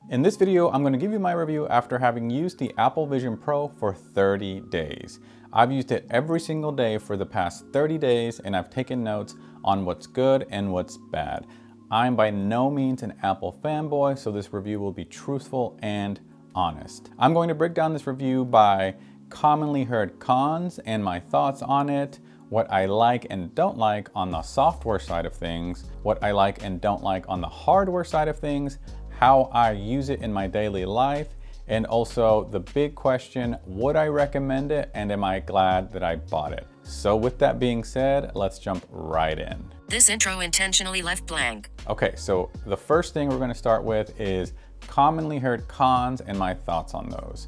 In this video, I'm going to give you my review after having used the Apple Vision Pro for 30 days. I've used it every single day for the past 30 days and I've taken notes on what's good and what's bad. I'm by no means an Apple fanboy, so this review will be truthful and honest. I'm going to break down this review by commonly heard cons and my thoughts on it, what I like and don't like on the software side of things, what I like and don't like on the hardware side of things, how I use it in my daily life, and also the big question, would I recommend it and am I glad that I bought it? So with that being said, let's jump right in. This intro intentionally left blank. Okay, so the first thing we're going to start with is commonly heard cons and my thoughts on those.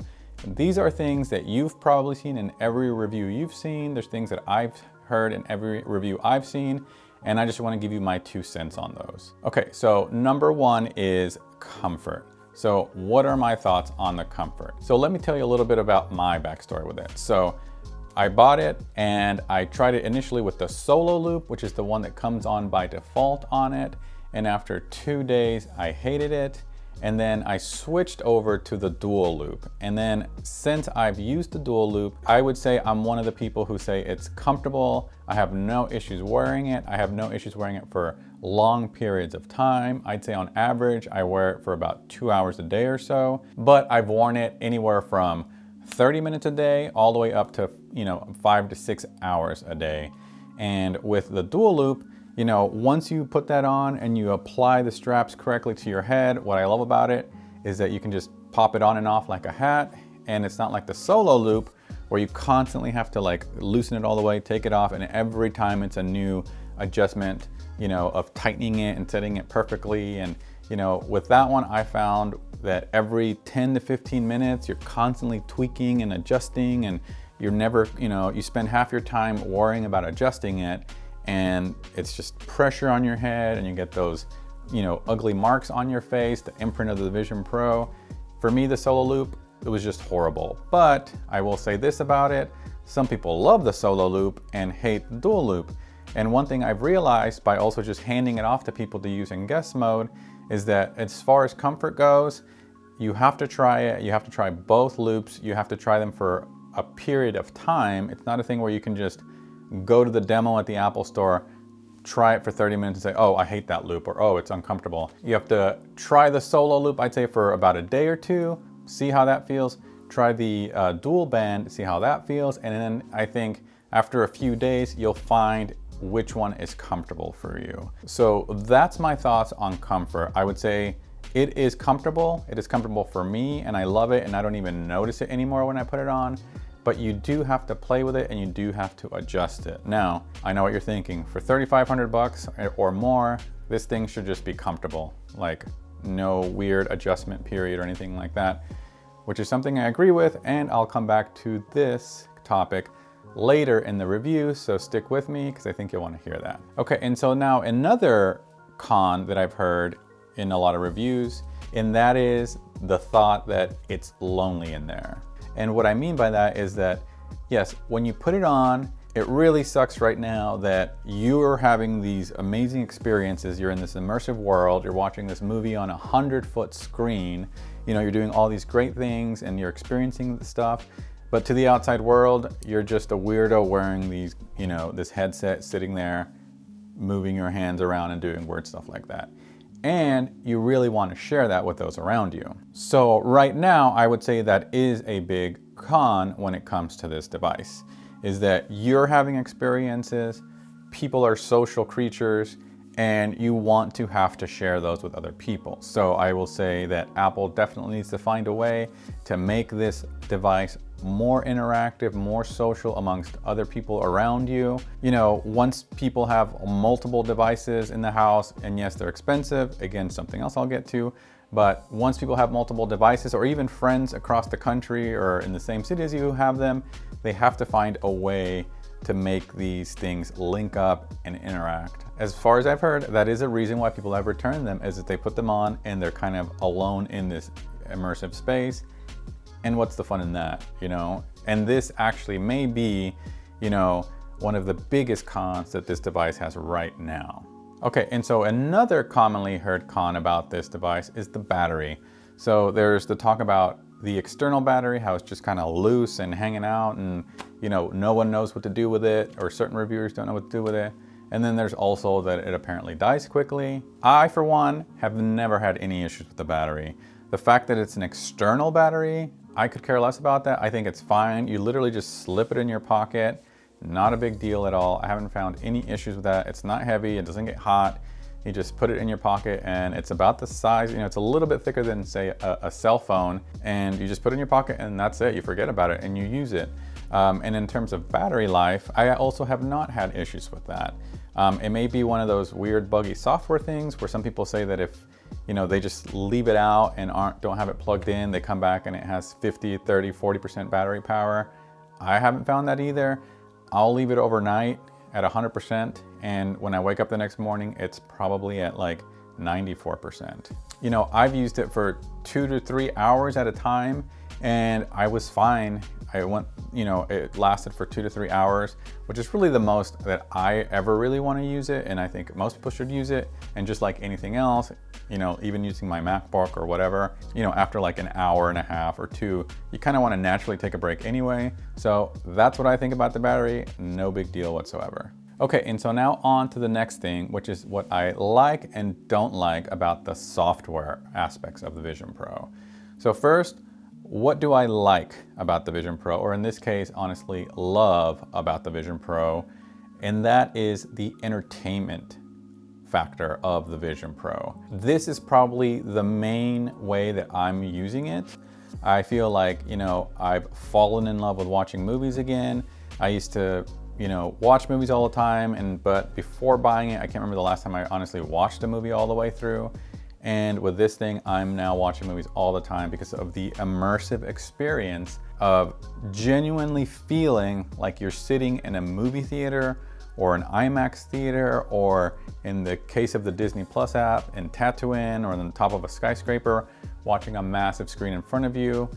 These are things that you've probably seen in every review you've seen. There's things that I've heard in every review I've seen, and I just want to give you my 2 cents on those. Okay, so number one is comfort. So what are my thoughts on the comfort? So let me tell you a little bit about my backstory with it. So I bought it and I tried it initially with the Solo Loop, which is the one that comes on by default on it. And after 2 days, I hated it. And then I switched over to the Dual Loop. And then since I've used the Dual Loop, I would say I'm one of the people who say it's comfortable. I have no issues wearing it. I have no issues wearing it for long periods of time. I'd say on average, I wear it for about 2 hours a day or so, but I've worn it anywhere from 30 minutes a day all the way up to, 5 to 6 hours a day. And with the Dual Loop, once you put that on and you apply the straps correctly to your head, what I love about it is that you can just pop it on and off like a hat. And it's not like the Solo Loop where you constantly have to loosen it all the way, take it off. And every time it's a new adjustment, of tightening it and setting it perfectly. And, with that one, I found that every 10 to 15 minutes, you're constantly tweaking and adjusting, and you're never, you spend half your time worrying about adjusting it. And it's just pressure on your head and you get those, ugly marks on your face, the imprint of the Vision Pro. For me, the Solo Loop, it was just horrible. But I will say this about it. Some people love the Solo Loop and hate the Dual Loop. And one thing I've realized by also just handing it off to people to use in guest mode is that as far as comfort goes, you have to try it. You have to try both loops. You have to try them for a period of time. It's not a thing where you can just go to the demo at the Apple Store, try it for 30 minutes and say, oh, I hate that loop, or oh, it's uncomfortable. You have to try the Solo Loop, I'd say, for about a day or two, see how that feels. Try the dual band, see how that feels. And then I think after a few days, you'll find which one is comfortable for you. So that's my thoughts on comfort. I would say it is comfortable. It is comfortable for me and I love it and I don't even notice it anymore when I put it on. But you do have to play with it and you do have to adjust it. Now, I know what you're thinking. For 3,500 bucks or more, this thing should just be comfortable. Like no weird adjustment period or anything like that, which is something I agree with. And I'll come back to this topic later in the review. So stick with me because I think you'll want to hear that. Okay, and so now another con that I've heard in a lot of reviews, and that is the thought that it's lonely in there. And what I mean by that is that, yes, when you put it on, it really sucks right now that you're having these amazing experiences. You're in this immersive world. You're watching this movie on a 100-foot screen. You're doing all these great things and you're experiencing the stuff. But to the outside world, you're just a weirdo wearing these, this headset, sitting there, moving your hands around and doing weird stuff like that. And you really want to share that with those around you. So right now, I would say that is a big con when it comes to this device, is that you're having experiences, people are social creatures, and you want to have to share those with other people. So I will say that Apple definitely needs to find a way to make this device more interactive, more social amongst other people around you. Once people have multiple devices in the house, and yes, they're expensive, again, something else I'll get to, but once people have multiple devices or even friends across the country or in the same city as you who have them, they have to find a way to make these things link up and interact. As far as I've heard, that is a reason why people have returned them, is that they put them on and they're kind of alone in this immersive space. And what's the fun in that, And this actually may be, one of the biggest cons that this device has right now. Okay, and so another commonly heard con about this device is the battery. So there's the talk about the external battery, how it's just kind of loose and hanging out, and no one knows what to do with it, or certain reviewers don't know what to do with it. And then there's also that it apparently dies quickly. I, for one, have never had any issues with the battery. The fact that it's an external battery, I could care less about that. I think it's fine. You literally just slip it in your pocket. Not a big deal at all. I haven't found any issues with that. It's not heavy, it doesn't get hot. You just put it in your pocket, and it's about the size, it's a little bit thicker than, say, a cell phone, and you just put it in your pocket and that's it. You forget about it and you use it. And in terms of battery life, I also have not had issues with that. It may be one of those weird buggy software things where some people say that if they just leave it out and don't have it plugged in, they come back and it has 50, 30, 40% battery power. I haven't found that either. I'll leave it overnight at 100%, and when I wake up the next morning, it's probably at like 94%. I've used it for 2 to 3 hours at a time, and I was fine. It lasted for 2 to 3 hours, which is really the most that I ever really want to use it, and I think most people should use it. And just like anything else, even using my MacBook or whatever, after like an hour and a half or two, you kind of want to naturally take a break anyway. So that's what I think about the battery. No big deal whatsoever. Okay, and so now on to the next thing, which is what I like and don't like about the software aspects of the Vision Pro. So first, what do I like about the Vision Pro, or in this case, honestly, love about the Vision Pro? And that is the entertainment factor of the Vision Pro. This is probably the main way that I'm using it. I feel like, I've fallen in love with watching movies again. I used to, watch movies all the time, but before buying it, I can't remember the last time I honestly watched a movie all the way through. And with this thing, I'm now watching movies all the time because of the immersive experience of genuinely feeling like you're sitting in a movie theater or an IMAX theater, or in the case of the Disney Plus app, in Tatooine or on the top of a skyscraper, watching a massive screen in front of you.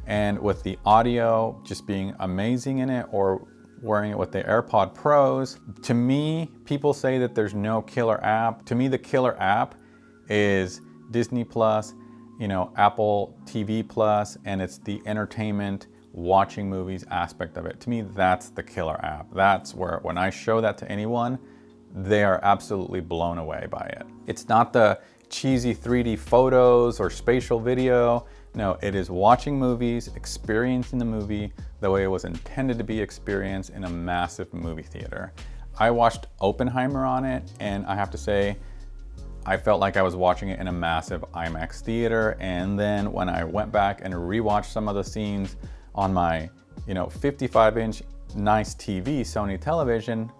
And with the audio just being amazing in it, or wearing it with the AirPod Pros. To me, people say that there's no killer app. To me, the killer app is Disney Plus, Apple TV Plus, and it's the entertainment, watching movies aspect of it. To me, that's the killer app. That's where, when I show that to anyone, they are absolutely blown away by it. It's not the cheesy 3D photos or spatial video. No, it is watching movies, experiencing the movie the way it was intended to be experienced in a massive movie theater. I watched Oppenheimer on it, and I have to say, I felt like I was watching it in a massive IMAX theater. And then when I went back and rewatched some of the scenes on my, 55-inch nice TV, Sony television,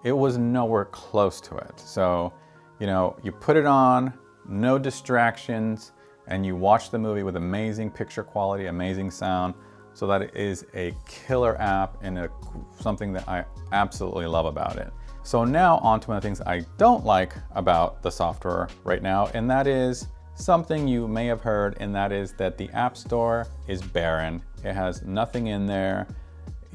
it was nowhere close to it. So, you put it on, no distractions, and you watch the movie with amazing picture quality, amazing sound. So that is a killer app and something that I absolutely love about it. So now on to one of the things I don't like about the software right now, and that is something you may have heard, and that is that the App Store is barren. It has nothing in there.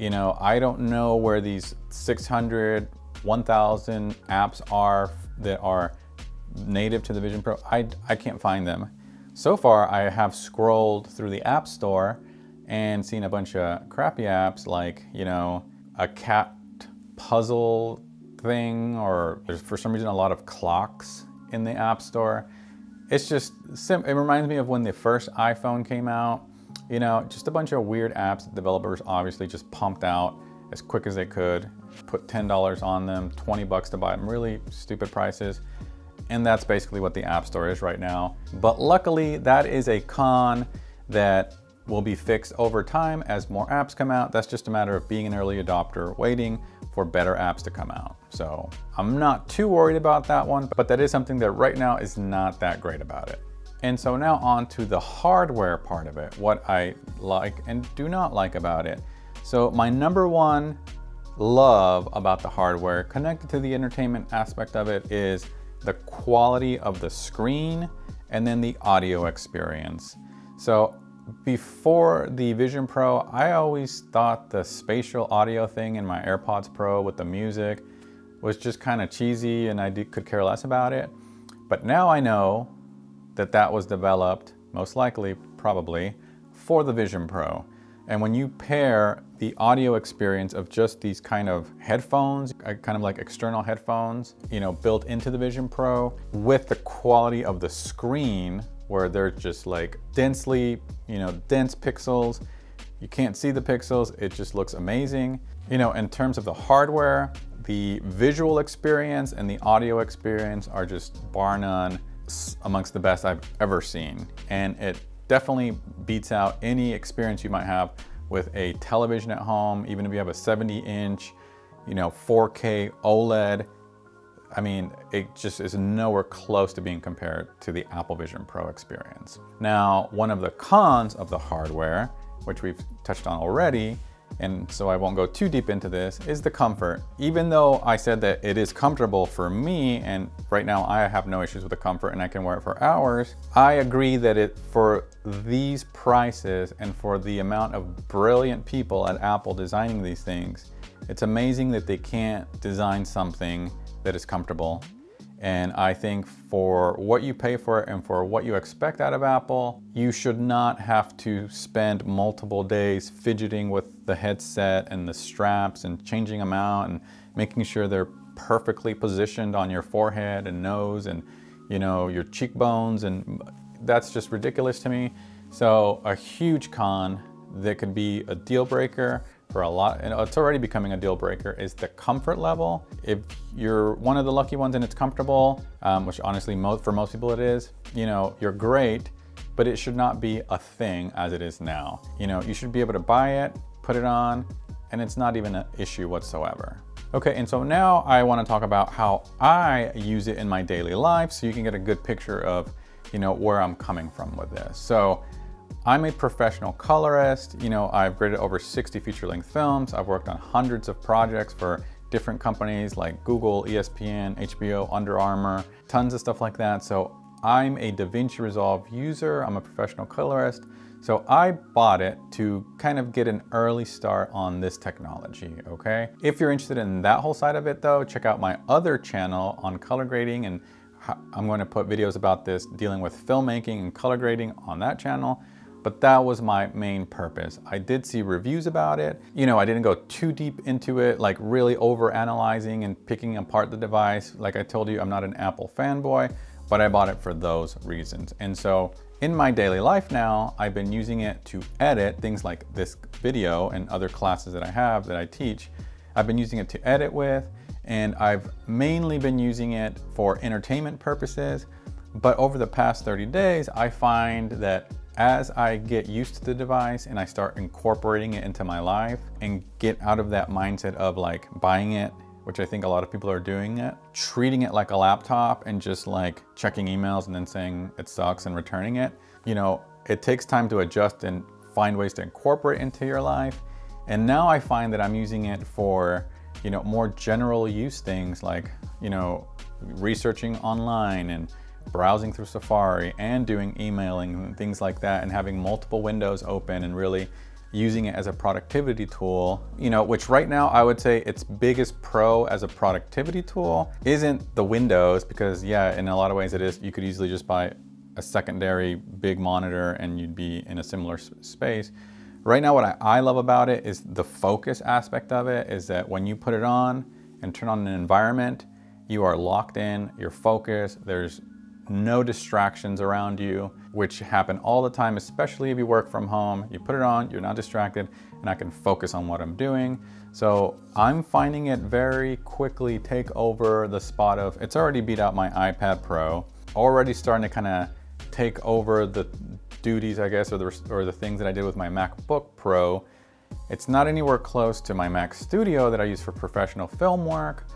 I don't know where these 600, 1,000 apps are that are native to the Vision Pro. I can't find them. So far, I have scrolled through the App Store and seen a bunch of crappy apps like, a cat puzzle thing, or there's for some reason a lot of clocks in the App Store. It's just, it reminds me of when the first iPhone came out, just a bunch of weird apps that developers obviously just pumped out as quick as they could, put $10 on them, $20 to buy them, really stupid prices. And that's basically what the App Store is right now. But luckily, that is a con that will be fixed over time as more apps come out. That's just a matter of being an early adopter, waiting for better apps to come out. So I'm not too worried about that one, but that is something that right now is not that great about it. And so now on to the hardware part of it, what I like and do not like about it. So my number one love about the hardware, connected to the entertainment aspect of it, is the quality of the screen and then the audio experience. So before the Vision Pro, I always thought the spatial audio thing in my AirPods Pro with the music was just kind of cheesy, and I could care less about it. But now I know that that was developed most likely, probably, for the Vision Pro. And when you pair the audio experience of just these kind of headphones, kind of like external headphones, built into the Vision Pro, with the quality of the screen, where they're just like densely, dense pixels, you can't see the pixels, it just looks amazing. In terms of the hardware, the visual experience and the audio experience are just bar none amongst the best I've ever seen. And it definitely beats out any experience you might have with a television at home, even if you have a 70-inch, 4K OLED. I mean, it just is nowhere close to being compared to the Apple Vision Pro experience. Now, one of the cons of the hardware, which we've touched on already, and so I won't go too deep into this, is the comfort. Even though I said that it is comfortable for me, and right now I have no issues with the comfort and I can wear it for hours, I agree that for these prices and for the amount of brilliant people at Apple designing these things, it's amazing that they can't design something that is comfortable. And I think for what you pay for it and for what you expect out of Apple, you should not have to spend multiple days fidgeting with the headset and the straps and changing them out and making sure they're perfectly positioned on your forehead and nose and your cheekbones, and that's just ridiculous to me. So a huge con that could be a deal breaker for a lot, and it's already becoming a deal breaker, is the comfort level. If you're one of the lucky ones and it's comfortable, which honestly for most people it is, you're great, but it should not be a thing as it is now. You should be able to buy it, put it on, and it's not even an issue whatsoever. Okay, and so now I want to talk about how I use it in my daily life so you can get a good picture of, where I'm coming from with this. So I'm a professional colorist. I've graded over 60 feature-length films. I've worked on hundreds of projects for different companies like Google, ESPN, HBO, Under Armour, tons of stuff like that. So I'm a DaVinci Resolve user. I'm a professional colorist. So I bought it to kind of get an early start on this technology, okay? If you're interested in that whole side of it though, check out my other channel on color grading, and I'm going to put videos about this dealing with filmmaking and color grading on that channel. But that was my main purpose. I did see reviews about it. I didn't go too deep into it, like really over analyzing and picking apart the device. Like I told you, I'm not an Apple fanboy, but I bought it for those reasons. And so in my daily life now, I've been using it to edit things like this video and other classes that I have that I teach. I've been using it to edit with, and I've mainly been using it for entertainment purposes. But over the past 30 days, I find that as I get used to the device and I start incorporating it into my life and get out of that mindset of like buying it, which I think a lot of people are doing it, treating it like a laptop and just like checking emails and then saying it sucks and returning it. It takes time to adjust and find ways to incorporate into your life. And now I find that I'm using it for, more general use things like, researching online and browsing through Safari and doing emailing and things like that, and having multiple windows open and really using it as a productivity tool, which right now I would say its biggest pro as a productivity tool isn't the windows, because yeah, in a lot of ways it is. You could easily just buy a secondary big monitor and you'd be in a similar space. Right now what I love about it is the focus aspect of it, is that when you put it on and turn on an environment, you are locked in, you're focused, there's no distractions around you, which happen all the time, especially if you work from home. You put it on, you're not distracted, and I can focus on what I'm doing. So I'm finding it very quickly take over the spot of, it's already beat out my iPad Pro, already starting to kind of take over the duties, I guess, or the things that I did with my MacBook Pro. It's not anywhere close to my Mac Studio that I use for professional film work,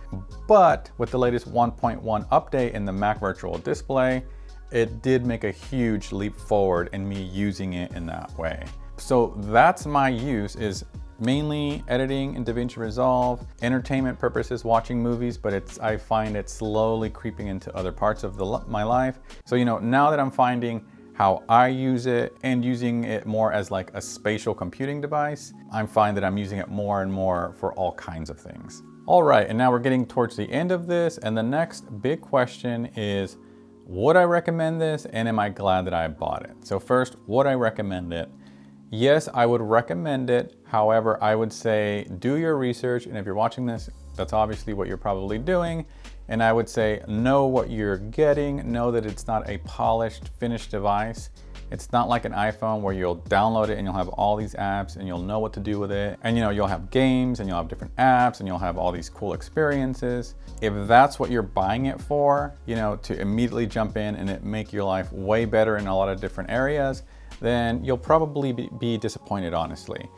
but with the latest 1.1 update in the Mac Virtual Display, it did make a huge leap forward in me using it in that way. So that's my use, is mainly editing in DaVinci Resolve, entertainment purposes, watching movies, but I find it slowly creeping into other parts of my life. So now that I'm finding how I use it and using it more as like a spatial computing device, I find that I'm using it more and more for all kinds of things. All right, and now we're getting towards the end of this, and the next big question is, would I recommend this, and am I glad that I bought it? So first, would I recommend it? Yes, I would recommend it. However, I would say do your research, and if you're watching this, that's obviously what you're probably doing. And I would say know what you're getting, know that it's not a polished, finished device. It's not like an iPhone where you'll download it and you'll have all these apps and you'll know what to do with it. And you'll have games and you'll have different apps and you'll have all these cool experiences. If that's what you're buying it for, to immediately jump in and it make your life way better in a lot of different areas, then you'll probably be disappointed, honestly.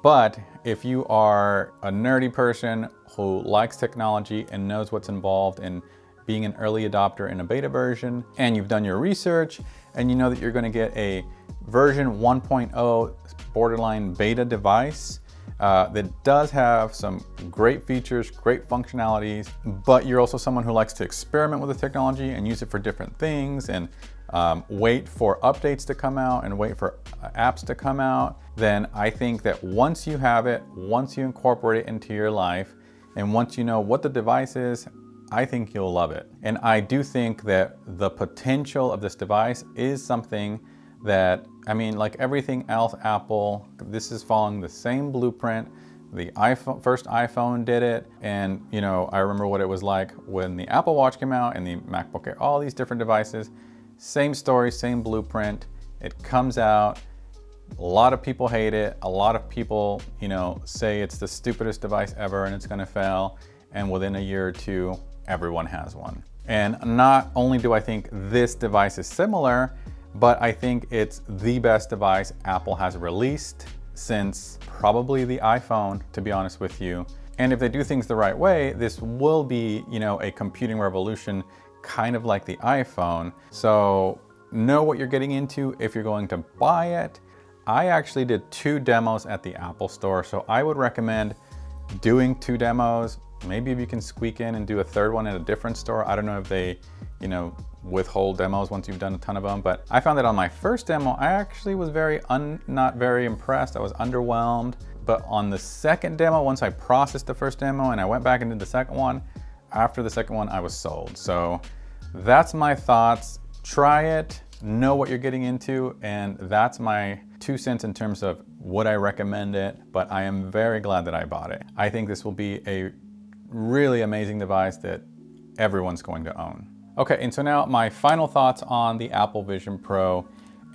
But if you are a nerdy person who likes technology and knows what's involved in being an early adopter in a beta version, and you've done your research, and you know that you're going to get a version 1.0 borderline beta device that does have some great features, great functionalities, but you're also someone who likes to experiment with the technology and use it for different things and wait for updates to come out and wait for apps to come out, then I think that once you have it, once you incorporate it into your life, and once you know what the device is, I think you'll love it. And I do think that the potential of this device is something that, like everything else Apple, this is following the same blueprint. The first iPhone did it, and I remember what it was like when the Apple Watch came out and the MacBook Air, all these different devices. Same story, same blueprint. It comes out, a lot of people hate it. A lot of people, say it's the stupidest device ever and it's gonna fail. And within a year or two, everyone has one. And not only do I think this device is similar, but I think it's the best device Apple has released since probably the iPhone, to be honest with you. And if they do things the right way, this will be, a computing revolution, kind of like the iPhone. So know what you're getting into if you're going to buy it. I actually did 2 demos at the Apple Store, so I would recommend doing 2 demos. Maybe if you can squeak in and do a 3rd one at a different store. I don't know if they, withhold demos once you've done a ton of them, but I found that on my first demo, I actually was not very impressed. I was underwhelmed. But on the second demo, once I processed the first demo and I went back and did the second one, after the second one, I was sold. So that's my thoughts. Try it, know what you're getting into, and that's my 2 cents in terms of would I recommend it, but I am very glad that I bought it. I think this will be a really amazing device that everyone's going to own. Okay, and so now my final thoughts on the Apple Vision Pro,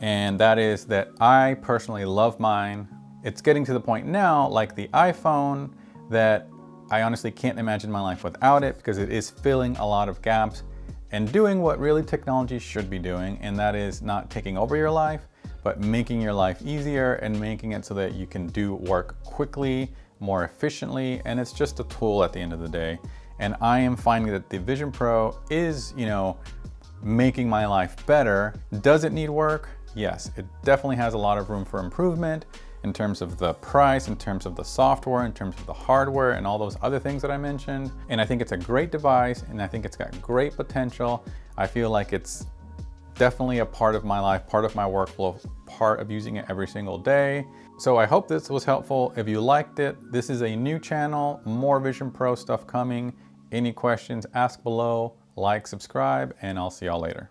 and that is that I personally love mine. It's getting to the point now, like the iPhone, that I honestly can't imagine my life without it because it is filling a lot of gaps and doing what really technology should be doing, and that is not taking over your life, but making your life easier and making it so that you can do work quickly, more efficiently, and it's just a tool at the end of the day. And I am finding that the Vision Pro is, making my life better. Does it need work? Yes, it definitely has a lot of room for improvement in terms of the price, in terms of the software, in terms of the hardware, and all those other things that I mentioned. And I think it's a great device, and I think it's got great potential. I feel like it's definitely a part of my life, part of my workflow, part of using it every single day. So I hope this was helpful. If you liked it, this is a new channel, more Vision Pro stuff coming. Any questions, ask below, like, subscribe, and I'll see y'all later.